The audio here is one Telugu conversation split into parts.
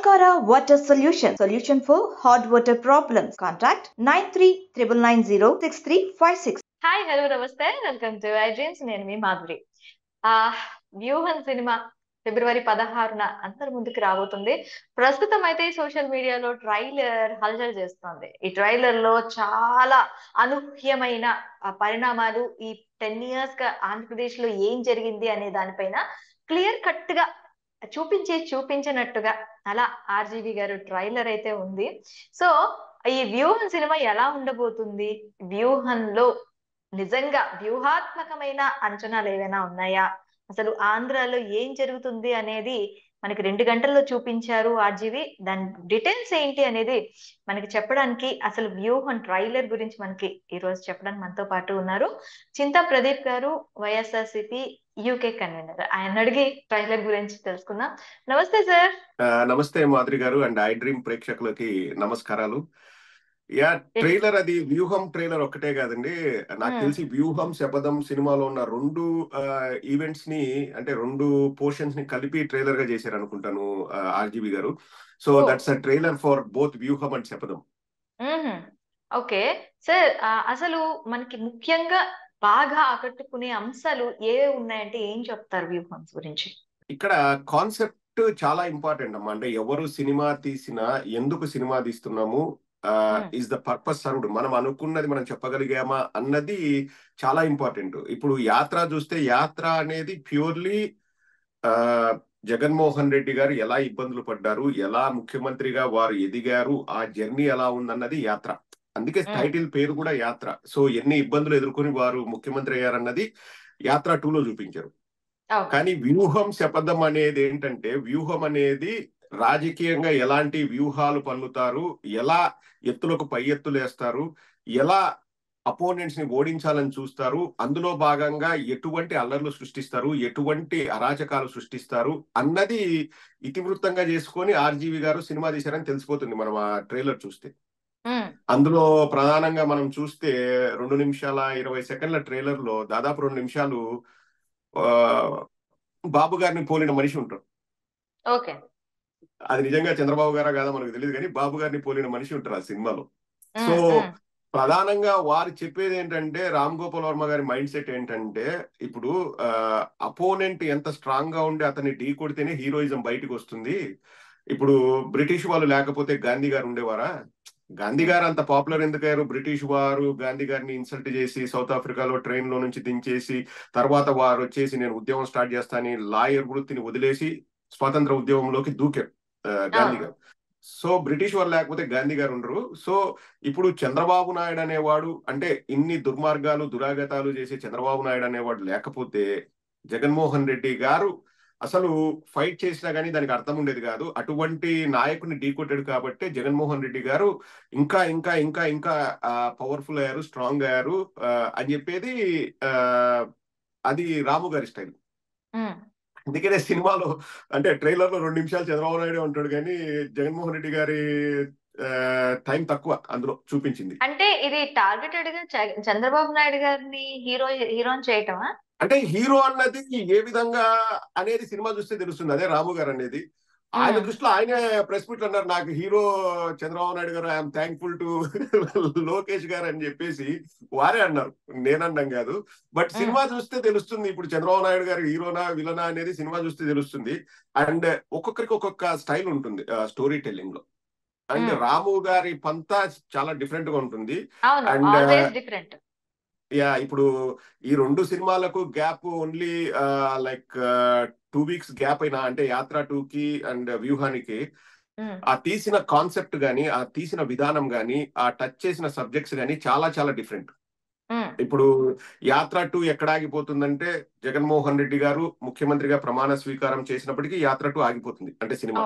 Sankara Water Solution for hot water problems. Contact 9399906356. Hi hello నమస్తే వెల్కమ్ టు ఐ డ్రీమ్స్. నేను మీ మాధురి. ఆ వ్యూహన్ సినిమా ఫిబ్రవరి 16న అందరి ముందుకు రాబోతుంది. ప్రస్తుతం అయితే సోషల్ మీడియాలో ట్రైలర్ హల్చల్ చేస్తోంది. ఈ ట్రైలర్ లో చాలా అనూహ్యమైన పరిణామాలు, ఈ 10 years గా ఆంధ్రప్రదేశ్ లో ఏం జరిగింది అనే దానిపైన క్లియర్ కట్ గా చూపించినట్టుగా అలా ఆర్జీవి గారు ట్రైలర్ అయితే ఉంది. సో ఈ వ్యూహన్ సినిమా ఎలా ఉండబోతుంది, వ్యూహంలో నిజంగా వ్యూహాత్మకమైన అంచనాలు ఏవైనా ఉన్నాయా, అసలు ఆంధ్రాలో ఏం జరుగుతుంది అనేది మనకి 2 గంటల్లో చూపించారు ఆర్జీవి. దాని డీటెయిల్స్ ఏంటి అనేది మనకి చెప్పడానికి, అసలు వ్యూహం ట్రైలర్ గురించి మనకి ఈ రోజు చెప్పడానికి మనతో పాటు ఉన్నారు చింతా ప్రదీప్ గారు, వైఎస్ఆర్సీపీ యూకే కన్వీనర్. ఆయన అడిగి ట్రైలర్ గురించి తెలుసుకుందాం. నమస్తే సార్. నమస్తే మాధురి గారు అండ్ ఐ డ్రీమ్ ప్రేక్షకులకి నమస్కారాలు. ట్రైలర్ అది వ్యూహం ట్రైలర్ ఒక్కటే కాదండి. నాకు తెలిసి వ్యూహం శపథం సినిమాలో ఉన్న 2 ఈవెంట్స్ ని, అంటే 2 పోర్షన్స్ ని కలిపి ట్రైలర్ గా చేశారు అనుకుంటాను ఆర్జీవి గారు. So that's a trailer for both వ్యూహం అండ్ శపథం. ఓకే సార్, అసలు మనకి ముఖ్యంగా బాగా ఆకట్టుకునే అంశాలు ఏ ఉన్నాయంటే ఏం చెప్తారు వ్యూహం గురించి? ఇక్కడ కాన్సెప్ట్ చాలా ఇంపార్టెంట్ అమ్మా. అంటే ఎవరు సినిమా తీసినా ఎందుకు సినిమా తీస్తున్నాము, ఈజ్ ద పర్పస్ సర్వ్డ్, మనం అనుకున్నది మనం చెప్పగలిగామా అన్నది చాలా ఇంపార్టెంట్. ఇప్పుడు యాత్ర చూస్తే, యాత్ర అనేది ప్యూర్లీ జగన్మోహన్ రెడ్డి గారు ఎలా ఇబ్బందులు పడ్డారు, ఎలా ముఖ్యమంత్రిగా వారు ఎదిగారు, ఆ జర్నీ ఎలా ఉందన్నది యాత్ర. అందుకే టైటిల్ పేరు కూడా యాత్ర. సో ఎన్ని ఇబ్బందులు ఎదుర్కొని వారు ముఖ్యమంత్రి అయ్యారన్నది యాత్ర 2లో చూపించారు. కానీ వ్యూహం శపథం అనేది ఏంటంటే, వ్యూహం అనేది రాజకీయంగా ఎలాంటి వ్యూహాలు పన్నుతారు, ఎలా ఎత్తులకు పై ఎత్తులు వేస్తారు, ఎలా అపోనెంట్స్ ని ఓడించాలని చూస్తారు, అందులో భాగంగా ఎటువంటి అల్లర్లు సృష్టిస్తారు, ఎటువంటి అరాచకాలు సృష్టిస్తారు అన్నది ఇతివృత్తంగా చేసుకొని ఆర్జీవి గారు సినిమా తీశారని తెలిసిపోతుంది మనం ఆ ట్రైలర్ చూస్తే. అందులో ప్రధానంగా మనం చూస్తే 2 నిమిషాల 20 సెకండ్ల ట్రైలర్ లో దాదాపు 2 నిమిషాలు బాబు గారిని పోలిన మనిషి ఉంటారు. అది నిజంగా చంద్రబాబు గారా కాదా మనకు తెలియదు, కానీ బాబు గారిని పోలిన మనిషి ఉంటారు ఆ సినిమాలో. సో ప్రధానంగా వారు చెప్పేది ఏంటంటే, రామ్ గోపాల్ వర్మ గారి మైండ్ సెట్ ఏంటంటే, ఇప్పుడు అపోనెంట్ ఎంత స్ట్రాంగ్ గా ఉండి అతన్ని ఢీ కొడితేనే హీరోయిజం బయటకు వస్తుంది. ఇప్పుడు బ్రిటిష్ వాళ్ళు లేకపోతే గాంధీ గారు ఉండేవారా? గాంధీ గారు అంత పాపులర్ ఎందుకయ్యారు? బ్రిటిష్ వారు గాంధీ గారిని ఇన్సల్ట్ చేసి సౌత్ ఆఫ్రికాలో ట్రైన్ లో నుంచి దించేసి, తర్వాత వారు వచ్చేసి నేను ఉద్యమం స్టార్ట్ చేస్తానని లాయర్ వృత్తిని వదిలేసి స్వాతంత్ర ఉద్యమంలోకి దూకారు గాంధీ గారు. సో బ్రిటిష్ వారు లేకపోతే గాంధీ గారు ఉండరు. సో ఇప్పుడు చంద్రబాబు నాయుడు అనేవాడు, అంటే ఇన్ని దుర్మార్గాలు దురాగతాలు చేసే చంద్రబాబు నాయుడు అనేవాడు లేకపోతే జగన్మోహన్ రెడ్డి గారు అసలు ఫైట్ చేసినా కానీ దానికి అర్థం ఉండేది కాదు. అటువంటి నాయకుని ఢీకొట్టాడు కాబట్టి జగన్మోహన్ రెడ్డి గారు ఇంకా ఇంకా ఇంకా ఇంకా పవర్ఫుల్ అయ్యారు, స్ట్రాంగ్ అయ్యారు అని చెప్పేది అది రాము గారి స్టైల్. అందుకనే సినిమాలో, అంటే ట్రైలర్ లో 2 నిమిషాలు చంద్రబాబు నాయుడు ఉంటాడు, కానీ జగన్మోహన్ రెడ్డి గారి టైం తక్కువ అందులో చూపించింది. అంటే ఇది టార్గెటెడ్ గా చంద్రబాబు నాయుడు గారిని హీరోని చేయటమా? అంటే హీరో అన్నది ఏ విధంగా అనేది సినిమా చూస్తే తెలుస్తుంది. అదే రాము గారు అనేది ఆయన దృష్టిలో ఆయనే ప్రెస్ మీట్ అన్నారు, నాకు హీరో చంద్రబాబు నాయుడు గారు, ఐఎమ్ థ్యాంక్ఫుల్ టు లోకేష్ గారు అని చెప్పేసి వారే అన్నారు, నేనన్నాం కాదు. బట్ సినిమా చూస్తే తెలుస్తుంది ఇప్పుడు చంద్రబాబు నాయుడు గారు హీరోనా విలనా అనేది సినిమా చూస్తే తెలుస్తుంది. అండ్ ఒక్కొక్కరికి ఒక్కొక్క స్టైల్ ఉంటుంది స్టోరీ టెల్లింగ్ లో. అండ్ రాము గారి పంతా చాలా డిఫరెంట్ గా ఉంటుంది. అండ్ ఇప్పుడు ఈ 2 సినిమాలకు gap only like 2 weeks gap అయినా, అంటే యాత్ర 2కి అండ్ వ్యూహానికి ఆ తీసిన కాన్సెప్ట్ గానీ, ఆ తీసిన విధానం గానీ, ఆ టచ్ చేసిన సబ్జెక్ట్స్ గానీ చాలా చాలా డిఫరెంట్. ఇప్పుడు యాత్ర 2 ఎక్కడ ఆగిపోతుందంటే, జగన్మోహన్ రెడ్డి గారు ముఖ్యమంత్రిగా ప్రమాణ స్వీకారం చేసినప్పటికీ యాత్ర 2 ఆగిపోతుంది అంటే సినిమా.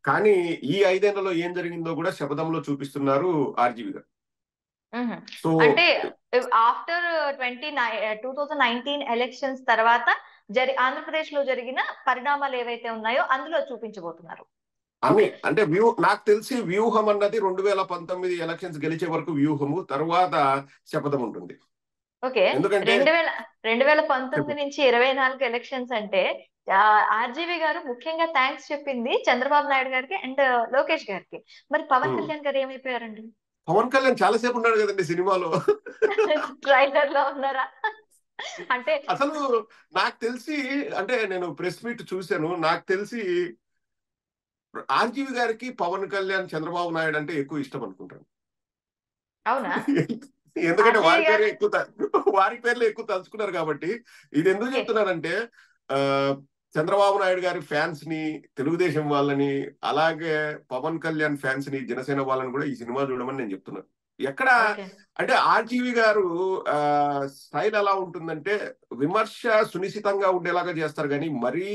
కానీ ఈ 5 ఏళ్లలో ఏం జరిగిందో కూడా శపథంలో చూపిస్తున్నారు ఆర్జీవి గారు. అంటే ఆఫ్టర్ 2019 ఎలక్షన్స్ తర్వాత ఆంధ్రప్రదేశ్ లో జరిగిన పరిణామాలు ఏవైతే ఉన్నాయో అందులో చూపించబోతున్నారు. అంటే నాకు తెలిసి వ్యూహం అన్నది 2019 ఎలక్షన్స్ గెలిచే వరకు వ్యూహము, తర్వాత శపథం ఉంటుంది. ఓకే, 2019 నుంచి 24 ఎలక్షన్స్ అంటే ఆర్జీవి గారు ముఖ్యంగా థ్యాంక్స్ చెప్పింది చంద్రబాబు నాయుడు గారికి అండ్ లోకేష్ గారికి. మరి పవన్ కళ్యాణ్ గారు ఏమైపోయారండి? పవన్ కళ్యాణ్ చాలాసేపు ఉన్నాడు కదండి సినిమాలో. ట్రైలర్ లో ఉన్నారా? అంటే అసలు నాకు తెలిసి, అంటే నేను ప్రెస్ మీట్ చూశాను, నాకు తెలిసి ఆర్జీవి గారికి పవన్ కళ్యాణ్ చంద్రబాబు నాయుడు అంటే ఎక్కువ ఇష్టం అనుకుంటాను. అవునా? ఎందుకంటే వారి ఆర్జీవి పేర్లే గారు వారి పేర్లే ఎక్కువ తలుచుకున్నారు కాబట్టి. ఇది ఎందుకు ఓకే. చెప్తున్నానంటే చంద్రబాబు నాయుడు గారి ఫ్యాన్స్ ని, తెలుగుదేశం వాళ్ళని, అలాగే పవన్ కళ్యాణ్ ఫ్యాన్స్ ని, జనసేన వాళ్ళని కూడా ఈ సినిమా చూడమని నేను చెప్తున్నాను. ఎక్కడ ఓకే. అంటే ఆర్జీవి గారు స్టైల్ ఎలా ఉంటుందంటే విమర్శ సునిశ్చితంగా ఉండేలాగా చేస్తారు, కానీ మరీ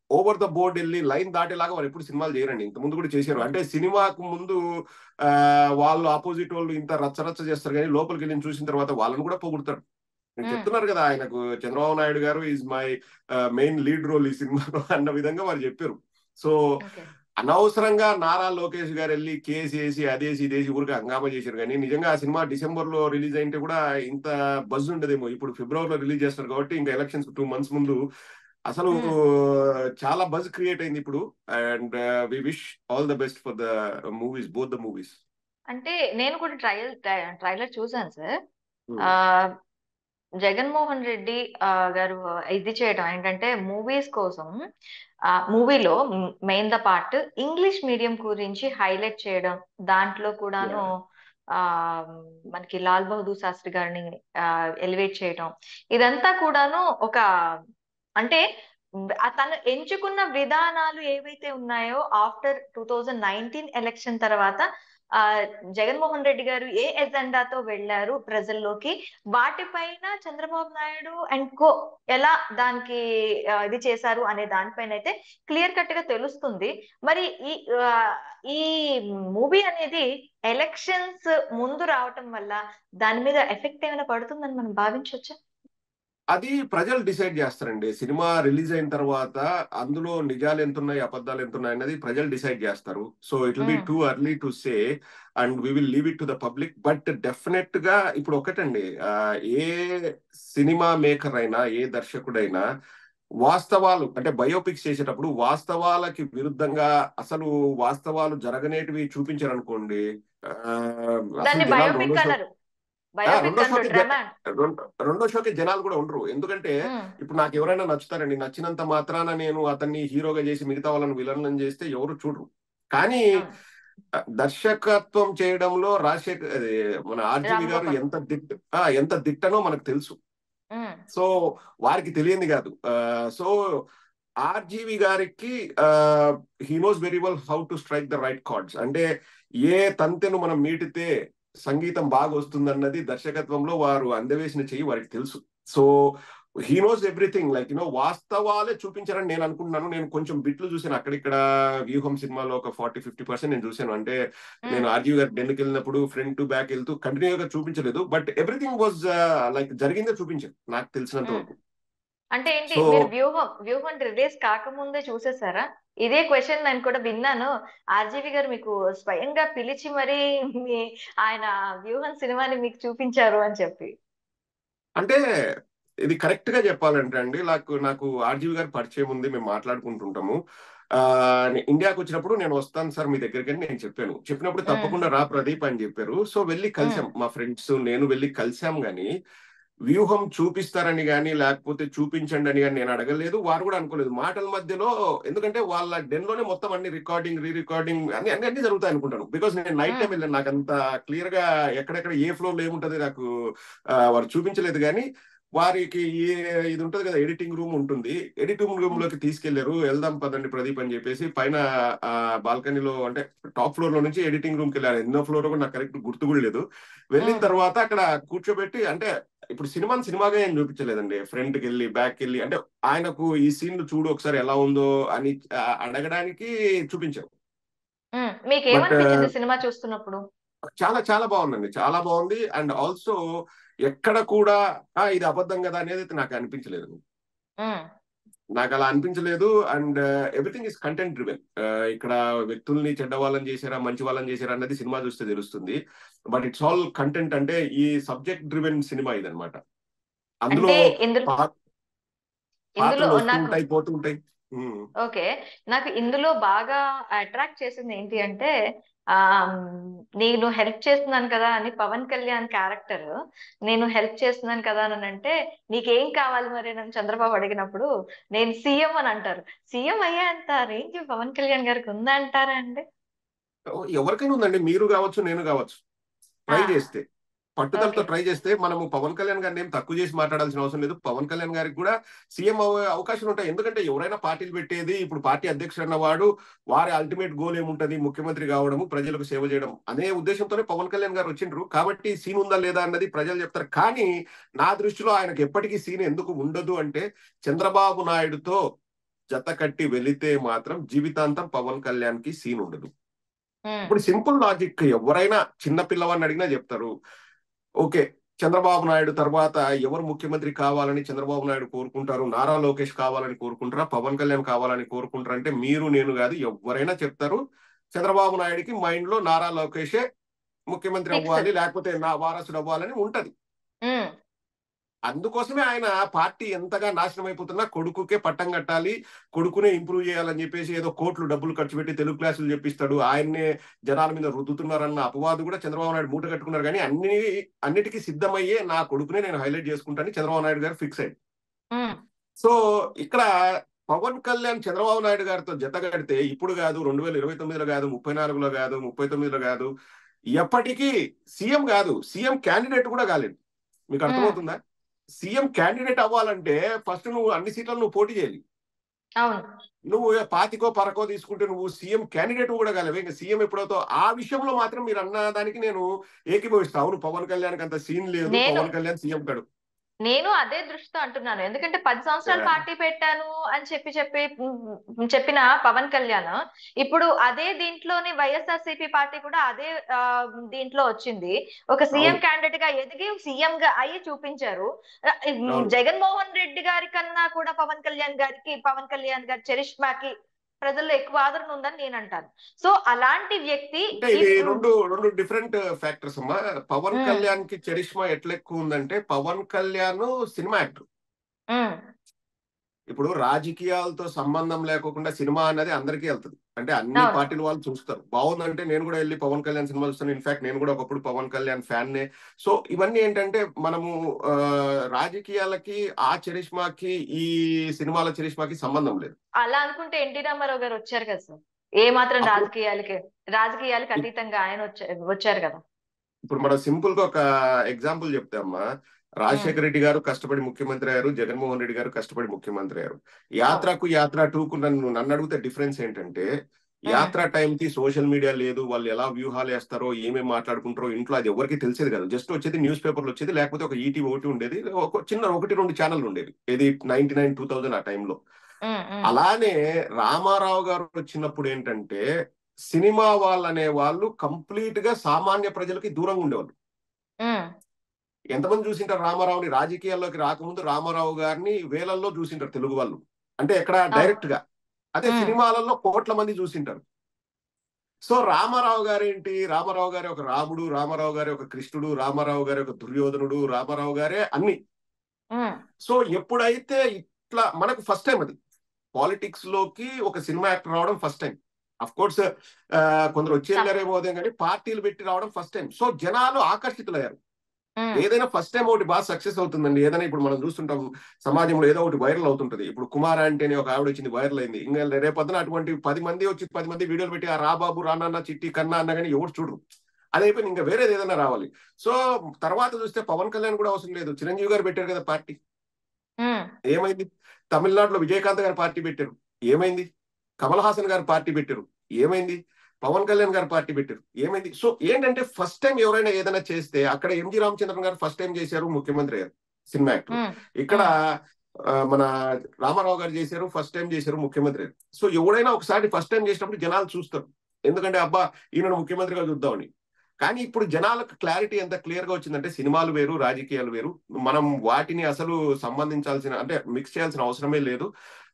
ఓవర్ ద బోర్డ్ వెళ్ళి లైన్ దాటేలాగా వారు ఎప్పుడు సినిమాలు చేయరండి. ఇంత ముందు కూడా చేశారు. అంటే సినిమాకు ముందు వాళ్ళు ఆపోజిట్ వాళ్ళు ఇంత రచ్చరచ్చ చేస్తారు, కానీ లోపలికి వెళ్ళి చూసిన తర్వాత వాళ్ళని కూడా పొగుడతారు. నేను చెప్తున్నారు కదా, ఆయనకు Chandrababu Naidu garu is my main lead role ఈ సినిమాలో అన్న విధంగా వారు చెప్పారు. So okay. అనవసరంగా నారా లోకేష్ గారు వెళ్ళి కేసు వేసి అదేసి ఇదేసి ఊరికి హంగామా చేశారు. కానీ నిజంగా ఆ సినిమా డిసెంబర్ లో రిలీజ్ అయితే కూడా ఇంత బజ్ ఉండదేమో. ఇప్పుడు ఫిబ్రవరిలో రిలీజ్ చేస్తారు కాబట్టి ఇంకా ఎలక్షన్స్ 2 months ముందు అసలు చాలా బజ్ క్రియేట్ అయింది ఇప్పుడు. And we wish all the best for the movies, both the movies. అంటే నేను కూడా ట్రైలర్ చూసాను సార్. జగన్మోహన్ రెడ్డి గారు ఇది చేయడం ఏంటంటే మూవీస్ కోసం మూవీలో main the part English medium గురించి హైలైట్ చేయడం, దాంట్లో కూడాను మనకి లాల్ బహదూర్ శాస్త్రి గారిని ఎలివేట్ చేయడం, ఇదంతా కూడాను ఒక అంటే తను ఎంచుకున్న విధానాలు ఏవైతే ఉన్నాయో ఆఫ్టర్ 2019 ఎలక్షన్ తర్వాత జగన్మోహన్ రెడ్డి గారు ఏ ఎజెండాతో వెళ్లారు ప్రజల్లోకి, వాటిపైన చంద్రబాబు నాయుడు అండ్ కో ఎలా దానికి ఇది చేశారు అనే దానిపైన అయితే క్లియర్ కట్ గా తెలుస్తుంది. మరి ఈ మూవీ అనేది ఎలక్షన్స్ ముందు రావటం వల్ల దాని మీద ఎఫెక్ట్ ఏమైనా పడుతుందని మనం భావించవచ్చా? అది ప్రజలు డిసైడ్ చేస్తారండి. సినిమా రిలీజ్ అయిన తర్వాత అందులో నిజాలు ఎంత ఉన్నాయి, అబద్ధాలు ఎంత ఉన్నాయి అనేది ప్రజలు డిసైడ్ చేస్తారు. So it will be too early to say and we will leave it to the public. But definite గా ఇప్పుడు ఒకటండి, ఏ సినిమా మేకర్ అయినా, ఏ దర్శకుడైనా వాస్తవాలు అంటే బయోపిక్స్ చేసేటప్పుడు వాస్తవాలకి విరుద్ధంగా అసలు వాస్తవాలు జరగనేటివి చూపించారనుకోండి, అసలు జనాలు రెండో షోకి జనాలు కూడా ఉండరు. ఎందుకంటే ఇప్పుడు నాకు ఎవరైనా నచ్చుతారండి, నచ్చినంత మాత్రాన నేను అతన్ని హీరోగా చేసి మిగతా వాళ్ళని విలన్లను చేస్తే ఎవరు చూడరు. కానీ దర్శకత్వం చేయడంలో మన ఆర్జీవి గారు ఎంత దిట్టనో మనకు తెలుసు. సో వారికి తెలియంది కాదు. సో ఆర్జీవి గారికి he knows very well how to strike the right cards. అంటే ఏ తంతెను మనం మీటితే సంగీతం బాగా వస్తుందన్నది దర్శకత్వంలో వారు అందవేసిన చెయ్యి వారికి తెలుసు. So he knows everything. Like వాస్తవాలే చూపించారని నేను అనుకుంటున్నాను. నేను కొంచెం బిట్లు చూసాను అక్కడిక్కడ. వ్యూహం సినిమాలో ఒక 40-50% నేను చూశాను. అంటే నేను ఆర్జీవి గారి డెన్కి వెళ్ళినప్పుడు ఫ్రంట్ టు బ్యాక్ వెళ్తూ కంటిన్యూగా చూపించలేదు, బట్ ఎవ్రీథింగ్ వాజ్ లైక్ జరిగిందే చూపించారు నాకు తెలిసినంత వరకు. అంటే ఏంటి, మీరు వ్యూహం రిలీజ్ కాకముందే చూసేసారా? ఇదే క్వశ్చన్ నేను కూడా విన్నాను. ఆర్జీవి గారు మీకు స్వయంగా పిలిచి మరి ఆయన వ్యూహం సినిమాని మీకు చూపించారు అని చెప్పి. అంటే ఇది కరెక్ట్ గా చెప్పాలంటే అండి, నాకు ఆర్జీవి గారు పరిచయం ఉంది, మేము మాట్లాడుకుంటుంటాము. ఇండియాకి వచ్చినప్పుడు నేను వస్తాను సార్ మీ దగ్గరికి అని నేను చెప్పినప్పుడు తప్పకుండా రా ప్రదీప్ అని చెప్పారు. సో వెళ్ళి కలిసాం, మా ఫ్రెండ్స్ నేను వెళ్ళి కలిసాం. గానీ వ్యూహం చూపిస్తారని కానీ లేకపోతే చూపించండి అని కానీ నేను అడగలేదు, వారు కూడా అనుకోలేదు. మాటల మధ్యలో, ఎందుకంటే వాళ్ళ డెన్ లోనే మొత్తం అన్ని రికార్డింగ్ రీ రికార్డింగ్ అన్ని జరుగుతాయి అనుకుంటాను. బికాస్ నేను నైట్ టైం వెళ్ళాను, నాకు అంత క్లియర్ గా ఎక్కడెక్కడ ఏ ఫ్లోర్ లో ఏముంటది నాకు వారు చూపించలేదు. కానీ వారికి ఇది ఉంటది కదా, ఎడిటింగ్ రూమ్ ఉంటుంది, ఎడిటింగ్ రూమ్ లోకి తీసుకెళ్లారు. వెళ్దాం పదండి ప్రదీప్ అని చెప్పేసి పైన బాల్కనీలో అంటే టాప్ ఫ్లోర్ లో నుంచి ఎడిటింగ్ రూమ్కి వెళ్ళారు. ఎన్నో ఫ్లోర్ కూడా నాకు కరెక్ట్ గుర్తు కూడా లేదు. వెళ్ళిన తర్వాత అక్కడ కూర్చోబెట్టి, అంటే ఇప్పుడు సినిమాగా ఏం చూపించలేదండి, ఫ్రంట్ కి వెళ్ళి బ్యాక్ వెళ్ళి అంటే ఆయనకు ఈ సీన్ చూడు ఒకసారి ఎలా ఉందో అని అడగడానికి చూపించాం. సినిమా చూస్తున్నప్పుడు చాలా చాలా బాగుందండి, చాలా బాగుంది. అండ్ ఆల్సో ఎక్కడ కూడా ఇది అబద్ధం కదా అనేది నాకు అనిపించలేదు. నాకు అలా అనిపించలేదు. And everything is content driven. ఇక్కడ వ్యక్తుల్ని చెడ్డ వాళ్ళని చేశారా మంచి వాళ్ళని చేశారా అన్నది సినిమా చూస్తే తెలుస్తుంది. But it's all content. అంటే ఈ సబ్జెక్ట్ డ్రివెన్ సినిమా ఇదనమాట. అందులో ఇందులో పాత్రలు వస్తూ నాకు ఉంటాయి, పోతూ ఉంటాయి. ఓకే, నాకు ఇందులో బాగా అట్రాక్ట్ చేసింది ఏంటి అంటే, ఆ నేను హెల్ప్ చేస్తున్నాను కదా అని పవన్ కళ్యాణ్ క్యారెక్టర్, నేను హెల్ప్ చేస్తున్నాను కదా అని అంటే, నీకేం కావాలి మరి నన్ను చంద్రబాబు అడిగినప్పుడు నేను సీఎం అని అంటారు. సీఎం అయ్యే అంత రేంజ్ పవన్ కళ్యాణ్ గారికి ఉందా అంటారా అండి? ఎవరికైనా ఉందండి, మీరు కావచ్చు, నేను కావచ్చు. ఆ, ట్రై చేస్తే, పట్టుదలతో ఓకే. ట్రై చేస్తే మనము పవన్ కళ్యాణ్ గారిని ఏం తక్కువ చేసి మాట్లాడాల్సిన అవసరం లేదు. పవన్ కళ్యాణ్ గారికి కూడా సీఎం అవ్వే అవకాశాలు ఉంటాయి. ఎందుకంటే ఎవరైనా పార్టీలు పెట్టేది, ఇప్పుడు పార్టీ అధ్యక్షుడు అన్నవాడు వారి అల్టిమేట్ గోల్ ఏముంటది, ముఖ్యమంత్రి కావడము, ప్రజలకు సేవ చేయడం అనే ఉద్దేశంతోనే పవన్ కళ్యాణ్ గారు వచ్చిండ్రు. కాబట్టి సీన్ ఉందా లేదా అన్నది ప్రజలు చెప్తారు. కానీ నా దృష్టిలో ఆయనకు ఎప్పటికీ సీన్ ఎందుకు ఉండదు అంటే, చంద్రబాబు నాయుడుతో జత కట్టి వెళితే మాత్రం జీవితాంతం పవన్ కళ్యాణ్ కి సీన్ ఉండదు. ఉమ్, ఇప్పుడు సింపుల్ లాజిక్, ఎవరైనా చిన్న పిల్లవాడిని అడిగినా చెప్తారు. ఓకే, చంద్రబాబు నాయుడు తర్వాత ఎవరు ముఖ్యమంత్రి కావాలని చంద్రబాబు నాయుడు కోరుకుంటారు? నారా లోకేష్ కావాలని కోరుకుంటారా, పవన్ కళ్యాణ్ కావాలని కోరుకుంటారా అంటే మీరు నేను కాదు, ఎవరైనా చెప్తారు చంద్రబాబు నాయుడుకి మైండ్ లో నారా లోకేషే ముఖ్యమంత్రి ఫిక్స్. అవ్వాలి, లేకపోతే నా వారసుడు అవ్వాలని ఉంటది. ఉమ్, అందుకోసమే ఆయన పార్టీ ఎంతగా నాశనం అయిపోతున్నా కొడుకుకే పట్టం కట్టాలి, కొడుకునే ఇంప్రూవ్ చేయాలని చెప్పేసి ఏదో కోట్లు డబ్బులు ఖర్చు పెట్టి తెలుగు క్లాసులు చెప్పిస్తాడు, ఆయన్నే జనాల మీద రుద్దుతున్నారన్న అపవాదు కూడా చంద్రబాబు నాయుడు మూట కట్టుకున్నారు. కానీ అన్నిటికీ సిద్ధమయ్యే నా కొడుకునే నేను హైలైట్ చేసుకుంటానని చంద్రబాబు నాయుడు గారు ఫిక్స్ అయ్యారు. ఉమ్, సో ఇక్కడ పవన్ కళ్యాణ్ చంద్రబాబు నాయుడు గారితో జత కడితే ఇప్పుడు కాదు, 2029లో కాదు, 34లో కాదు, 39లో కాదు, ఎప్పటికీ సీఎం కాదు, సీఎం క్యాండిడేట్ కూడా కాలేదు. మీకు ఉమ్, అర్థమవుతుందా? సీఎం క్యాండిడేట్ అవ్వాలంటే ఫస్ట్ నువ్వు అన్ని సీట్లను నువ్వు పోటీ చేయాలి. అవును. నువ్వు 25కో 10కో తీసుకుంటే నువ్వు సీఎం క్యాండిడేట్ కూడా కాలేవు. ఇంకా సీఎం ఎప్పుడవుతావు? ఆ విషయంలో మాత్రం మీరు అన్న దానికి నేను ఏకీభవిస్తా. అవును, పవన్ కళ్యాణ్కి అంత సీన్ లేదు, నేను పవన్ కళ్యాణ్ సీఎం కాడు. నేను అదే దృష్టితో అంటున్నాను. ఎందుకంటే 10 సంవత్సరాలు పార్టీ పెట్టాను అని చెప్పిన పవన్ కళ్యాణ్ ఇప్పుడు అదే దీంట్లోని వైఎస్ఆర్సీపీ పార్టీ కూడా అదే దీంట్లో వచ్చింది. ఒక సీఎం అవును, క్యాండిడేట్ గా ఎదిగి సీఎం గా అయ్యి చూపించారు. అవును. జగన్మోహన్ రెడ్డి గారి కన్నా కూడా పవన్ కళ్యాణ్ గారి చరిష్మాకి ప్రజల్లో ఎక్కువ ఆదరణ ఉందని నేను అంటాను. సో అలాంటి వ్యక్తి అంటే ఇది రెండు డిఫరెంట్ ఫ్యాక్టర్స్ అమ్మా. పవన్ కళ్యాణ్ కి చరిష్మా ఎట్లా ఎక్కువ ఉందంటే, పవన్ కళ్యాణ్ సినిమా యాక్టర్. ఇప్పుడు రాజకీయాలతో సంబంధం లేకుండా సినిమా అనేది అందరికీ వెళ్తుంది. అంటే అన్ని అవును. పార్టీల వాళ్ళు చూస్తారు. బాగుందంటే నేను కూడా వెళ్ళి పవన్ కళ్యాణ్ సినిమా చూస్తాను. ఇన్ఫాక్ట్ నేను కూడా ఒకప్పుడు పవన్ కళ్యాణ్ ఫ్యాన్నే. సో ఇవన్నీ ఏంటంటే మనము రాజకీయాలకి ఆ చరిష్మాకి ఈ సినిమాల చరిష్మాకి సంబంధం లేదు. అలా అనుకుంటే ఎన్టీ రామారావు గారు వచ్చారు కదా సార్, ఏ మాత్రం అప్పుడు రాజకీయాలకు అతీతంగా ఆయన వచ్చారు కదా. ఇప్పుడు మనం సింపుల్ గా ఒక ఎగ్జాంపుల్ చెప్తే అమ్మా, రాజశేఖర రెడ్డి గారు కష్టపడి ముఖ్యమంత్రి అయ్యారు, జగన్మోహన్ రెడ్డి గారు కష్టపడి ముఖ్యమంత్రి అయ్యారు. యాత్ర 2కు నన్ను అడిగితే డిఫరెన్స్ ఏంటంటే, యాత్ర టైంకి సోషల్ మీడియా లేదు, వాళ్ళు ఎలా వ్యూహాలు వేస్తారో ఏమేమి మాట్లాడుకుంటారో ఇంట్లో అది ఎవరికి తెలిసేది కాదు. జస్ట్ వచ్చేది న్యూస్ పేపర్లు వచ్చేది, లేకపోతే ఒక ఈటీవీ ఒకటి ఉండేది, ఒక చిన్న 1-2 ఛానల్ ఉండేది. ఇది 99, 2000 ఆ టైంలో. అలానే రామారావు గారు వచ్చినప్పుడు ఏంటంటే, సినిమా వాళ్ళు అనే వాళ్ళు కంప్లీట్ గా సామాన్య ప్రజలకి దూరంగా ఉండేవాళ్ళు. ఎంతమంది చూసింటారు రామారావుని? రాజకీయాల్లోకి రాకముందు రామారావు గారిని వేలల్లో చూసింటారు తెలుగు వాళ్ళు, అంటే ఎక్కడ డైరెక్ట్ గా. అదే సినిమాలలో కోట్ల మంది చూసింటారు. సో రామారావు గారు ఏంటి, రామారావు గారి ఒక రాముడు, రామారావు గారి ఒక కృష్ణుడు, రామారావు గారి ఒక దుర్యోధనుడు, రామారావు గారే అన్ని. సో ఎప్పుడైతే ఇట్లా మనకు ఫస్ట్ టైం అది పాలిటిక్స్ లోకి ఒక సినిమా యాక్టర్ రావడం ఫస్ట్ టైం. అఫ్ కోర్స్ కొందరు వచ్చి వెళ్ళారేమో కానీ పార్టీలు పెట్టి రావడం ఫస్ట్ టైం. సో జనాలు ఆకర్షితులయ్యారు. ఏదైనా ఫస్ట్ టైం ఒకటి బాగా సక్సెస్ అవుతుందండి. ఏదైనా ఇప్పుడు మనం చూస్తుంటాం సమాజంలో ఏదో ఒకటి వైరల్ అవుతుంటది. ఇప్పుడు కుమార్ అంటేనే ఒక ఆవిడ వచ్చింది, వైరల్ అయింది. ఇంకా రేపొద్దున అటువంటి 10 మంది వచ్చి 10 మంది వీడియోలు పెట్టి ఆ రాబాబు, రానన్న, చిట్టి, కన్నా అన్న కానీ ఎవరు చూడరు. అది అయిపోయింది, ఇంకా వేరేది ఏదైనా రావాలి. సో తర్వాత చూస్తే పవన్ కళ్యాణ్ కూడా అవసరం లేదు. చిరంజీవి గారు పెట్టారు కదా పార్టీ, ఏమైంది? తమిళనాడులో విజయకాంత్ గారు పార్టీ పెట్టారు, ఏమైంది? కమల్ హాసన్ గారు పార్టీ పెట్టారు, ఏమైంది? పవన్ కళ్యాణ్ గారు పార్టీ పెట్టారు, ఏమైంది? సో ఏంటంటే ఫస్ట్ టైం ఎవరైనా ఏదైనా చేస్తే, అక్కడ ఎంజి రామచంద్రన్ గారు ఫస్ట్ టైం చేశారు, ముఖ్యమంత్రి అయ్యారు, సినిమా యాక్టర్. ఇక్కడ మన రామారావు గారు చేశారు, ఫస్ట్ టైం చేశారు, ముఖ్యమంత్రి అయ్యారు. సో ఎవరైనా ఒకసారి ఫస్ట్ టైం చేసినప్పుడు జనాలు చూస్తారు, ఎందుకంటే అబ్బా ఈయన ముఖ్యమంత్రిగా చూద్దామని. కానీ ఇప్పుడు జనాలకు క్లారిటీ ఎంత క్లియర్ గా వచ్చిందంటే, సినిమాలు వేరు, రాజకీయాలు వేరు, మనం వాటిని అసలు సంబంధించాల్సిన, అంటే మిక్స్ చేయాల్సిన అవసరమే లేదు.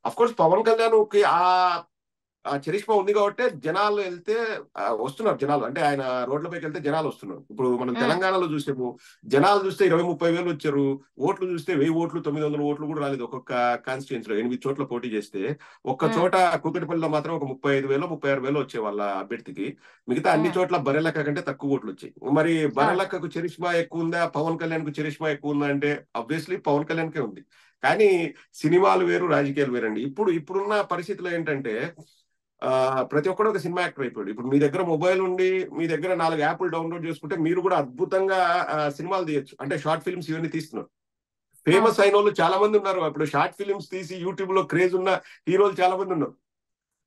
అఫ్ కోర్స్ పవన్ కళ్యాణ్ కి ఆ ఆ చరిష్మా ఉంది కాబట్టి జనాలు వెళ్తే వస్తున్నారు జనాలు, అంటే ఆయన రోడ్లపైకి వెళ్తే జనాలు వస్తున్నారు. ఇప్పుడు మనం తెలంగాణలో చూసాము, జనాలు చూస్తే 20-30 వేలు వచ్చారు, ఓట్లు చూస్తే 1000 ఓట్లు 900 ఓట్లు కూడా రాలేదు. ఒక్కొక్క కాన్స్టిట్యున్సీలో 8 చోట్ల పోటీ చేస్తే ఒక్క చోట కూకటిపల్లిలో మాత్రం ఒక 35,000 36,000 వచ్చే వాళ్ళ అభ్యర్థికి. మిగతా అన్ని చోట్ల బరెలక్క కంటే తక్కువ ఓట్లు వచ్చాయి. మరి బరెలక్కకు చరిష్మా ఎక్కువ ఉందా, పవన్ కళ్యాణ్ కు చరిష్మా ఎక్కువ ఉందా అంటే ఆబ్వియస్లీ పవన్ కళ్యాణ్కే ఉంది. కానీ సినిమాలు వేరు, రాజకీయాలు వేరండి. ఇప్పుడున్న పరిస్థితిలో ఏంటంటే ప్రతి ఒక్కరు ఒక సినిమా యాక్టర్ అయిపోయాడు. ఇప్పుడు మీ దగ్గర మొబైల్ ఉండి మీ దగ్గర 4 యాప్లు డౌన్లోడ్ చేసుకుంటే మీరు కూడా అద్భుతంగా సినిమాలు తీయొచ్చు. అంటే షార్ట్ ఫిల్మ్స్ ఇవన్నీ తీస్తున్నారు. ఫేమస్ అయిన వాళ్ళు చాలా మంది ఉన్నారు. ఇప్పుడు షార్ట్ ఫిల్మ్స్ తీసి యూట్యూబ్ లో క్రేజ్ ఉన్న హీరోలు చాలా మంది ఉన్నారు.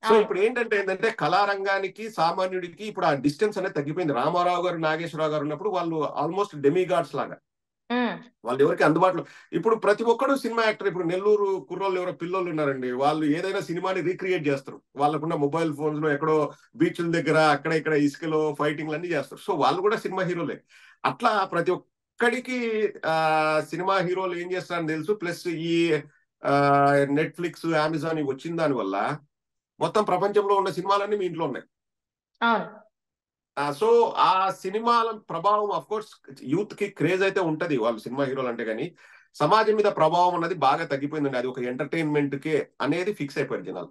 సో ఇప్పుడు ఏంటంటే కళారంగానికి సామాన్యుడికి ఇప్పుడు ఆ డిస్టెన్స్ అనేది తగ్గిపోయింది. రామారావు గారు, నాగేశ్వరరావు గారు ఉన్నప్పుడు వాళ్ళు ఆల్మోస్ట్ డెమిగాడ్స్ లాగా, వాళ్ళు ఎవరికి అందుబాటులో. ఇప్పుడు ప్రతి ఒక్కరు సినిమా యాక్టర్. ఇప్పుడు నెల్లూరు కుర్రోళ్ళు ఎవరో పిల్లలు ఉన్నారండి, వాళ్ళు ఏదైనా సినిమాని రీక్రియేట్ చేస్తారు. వాళ్ళకున్న మొబైల్ ఫోన్స్ లో ఎక్కడో బీచ్ల దగ్గర అక్కడ ఇక్కడ ఇసుకలో ఫైటింగ్లు అన్ని చేస్తారు. సో వాళ్ళు కూడా సినిమా హీరోలే. అట్లా ప్రతి ఒక్కడికి సినిమా హీరోలు ఏం చేస్తారని తెలుసు. ప్లస్ ఈ నెట్ఫ్లిక్స్, అమెజాన్ వచ్చిన దాని వల్ల మొత్తం ప్రపంచంలో ఉన్న సినిమాలన్నీ మీ ఇంట్లో ఉన్నాయి. సో ఆ సినిమాల ప్రభావం అఫ్ కోర్స్ యూత్ కి క్రేజ్ అయితే ఉంటది వాళ్ళు సినిమా హీరోలు అంటే, కానీ సమాజం మీద ప్రభావం అన్నది బాగా తగ్గిపోయిందండి. అది ఒక ఎంటర్టైన్మెంట్ కే అనేది ఫిక్స్ అయిపోయారు జనాలు.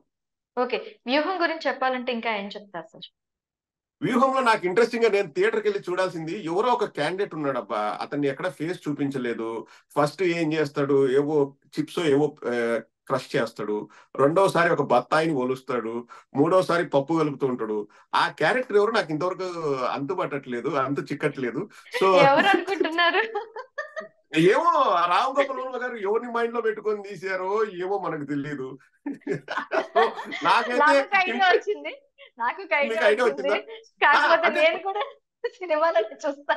ఓకే, వ్యూహం గురించి చెప్పాలంటే ఇంకా ఏం చెప్తారు సార్? వ్యూహంలో నాకు ఇంట్రెస్టింగ్ గా నేను థియేటర్కి వెళ్ళి చూడాల్సింది, ఎవరో ఒక క్యాండిడేట్ ఉన్నాడు అబ్బా, అతన్ని ఎక్కడ ఫేస్ చూపించలేదు. ఫస్ట్ ఏం చేస్తాడు, ఏవో చిప్స్ ఏవో క్రష్ చేస్తాడు, రెండోసారి ఒక బత్తాయిని ఒలుస్తాడు, మూడోసారి పప్పు కలుపుతూ ఉంటాడు. ఆ క్యారెక్టర్ ఎవరు నాకు ఇంతవరకు అంతుపట్టట్లేదు, అంతు చిక్కట్లేదు. సో ఎవరు అనుకుంటున్నారు? ఏమో రామ్ గోపాల్ వర్మ గారు ఎవరిని మైండ్ లో పెట్టుకొని తీసారో ఏమో మనకు తెలియదు. నాకైతే వచ్చింది, నాకు ఐడియా వచ్చింది. కాకపోతే నేను కూడా సినిమాలో చూస్తా.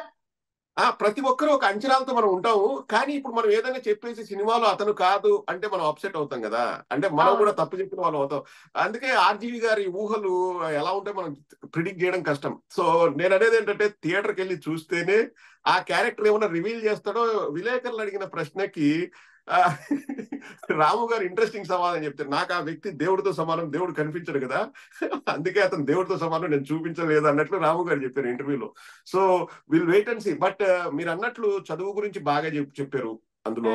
ప్రతి ఒక్కరూ ఒక అంచనాలతో మనం ఉంటాము. కానీ ఇప్పుడు మనం ఏదైనా చెప్పేసి సినిమాలో అతను కాదు అంటే మనం అప్సెట్ అవుతాం కదా, అంటే మనం కూడా తప్పు చెప్పిన వాళ్ళం అవుతాం. అందుకే ఆర్జీవి గారి ఊహలు ఎలా ఉంటే మనం ప్రిడిక్ట్ చేయడం కష్టం. సో నేను అనేది ఏంటంటే థియేటర్కి వెళ్ళి చూస్తేనే ఆ క్యారెక్టర్ ఏమైనా రివీల్ చేస్తాడో. విలేకరులు అడిగిన ప్రశ్నకి రాము గారు ఇంట్రెస్టింగ్ సమాధానం చెప్తారు. నాకు ఆ వ్యక్తి దేవుడితో సమానం, దేవుడు కనిపించడు కదా, అందుకే అతను దేవుడితో సమానం నేను చూపించలేదు అన్నట్లు రాము గారు చెప్పారు ఇంటర్వ్యూలో. So will wait and see. But మీరు అన్నట్లు చదువు గురించి బాగా చెప్పారు అందులో.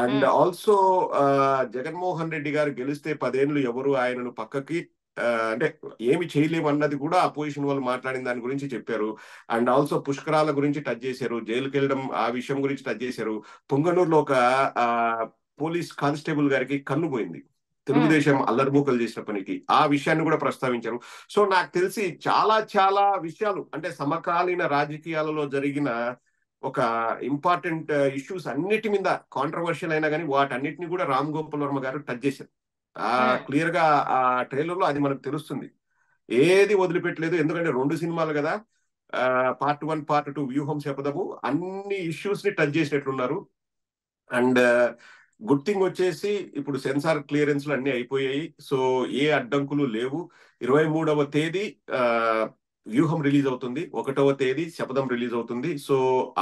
అండ్ ఆల్సో జగన్మోహన్ రెడ్డి గారు గెలిస్తే 10 ఏళ్ళు ఎవరు ఆయనను పక్కకి అంటే ఏమి చేయలేమన్నది కూడా అపోజిషన్ వాళ్ళు మాట్లాడిన దాని గురించి చెప్పారు. అండ్ ఆల్సో పుష్కరాల గురించి టచ్ చేశారు, జైలుకి వెళ్ళడం ఆ విషయం గురించి టచ్ చేశారు. పొంగనూరులో ఒక పోలీస్ కానిస్టేబుల్ గారికి కన్ను పోయింది తెలుగుదేశం అల్లరిమూకలు చేసిన పనికి, ఆ విషయాన్ని కూడా ప్రస్తావించారు. సో నాకు తెలిసి చాలా చాలా విషయాలు, అంటే సమకాలీన రాజకీయాలలో జరిగిన ఒక ఇంపార్టెంట్ ఇష్యూస్ అన్నిటి మీద కాంట్రవర్షియల్ అయినా కానీ వాటన్నిటిని కూడా రామ్ గోపాల్ వర్మ గారు టచ్ చేశారు. క్లియర్ గా ఆ ట్రైలర్ లో అది మనకు తెలుస్తుంది. ఏది వదిలిపెట్టలేదు, ఎందుకంటే 2 సినిమాలు కదా, పార్ట్ 1 పార్ట్ 2 వ్యూహం శపథము అన్ని ఇష్యూస్ ని టచ్ చేసినట్లున్నారు. అండ్ గుడ్ థింగ్ వచ్చేసి ఇప్పుడు సెన్సార్ క్లియరెన్స్ లు అన్ని అయిపోయాయి. సో ఏ అడ్డంకులు లేవు. 23వ తేదీ వ్యూహం రిలీజ్ అవుతుంది, 1వ తేదీ శపథం రిలీజ్ అవుతుంది. సో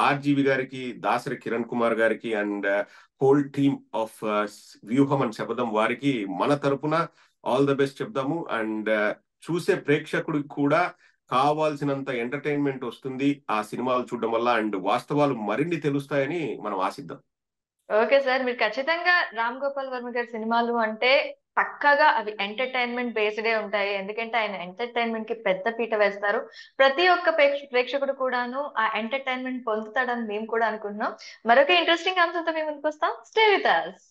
ఆర్జీవి గారికి, దాసరి కిరణ్ కుమార్ గారికి అండ్ హోల్ టీమ్ ఆఫ్ వ్యూహం అండ్ శపథం వారికి మన తరపున ఆల్ ద బెస్ట్ చెప్దాము. అండ్ చూసే ప్రేక్షకుడికి కూడా కావాల్సినంత ఎంటర్టైన్మెంట్ వస్తుంది ఆ సినిమాలు చూడడం వల్ల. అండ్ వాస్తవాలు మరిన్ని తెలుస్తాయని మనం ఆశిద్దాం. ఓకే సార్, మీరు ఖచ్చితంగా రామ్ గోపాల్ వర్మ గారి సినిమాలు అంటే పక్కగా అవి ఎంటర్టైన్మెంట్ బేస్డే ఉంటాయి. ఎందుకంటే ఆయన ఎంటర్టైన్మెంట్ కి పెద్ద పీట వేస్తారు. ప్రతి ఒక్క ప్రేక్షకుడు కూడాను ఆ ఎంటర్టైన్మెంట్ పొందుతాడని మేము కూడా అనుకుంటున్నాం. మరొక ఇంట్రెస్టింగ్ అంశంతో మేము ముందుకు వస్తాం. Stay with us.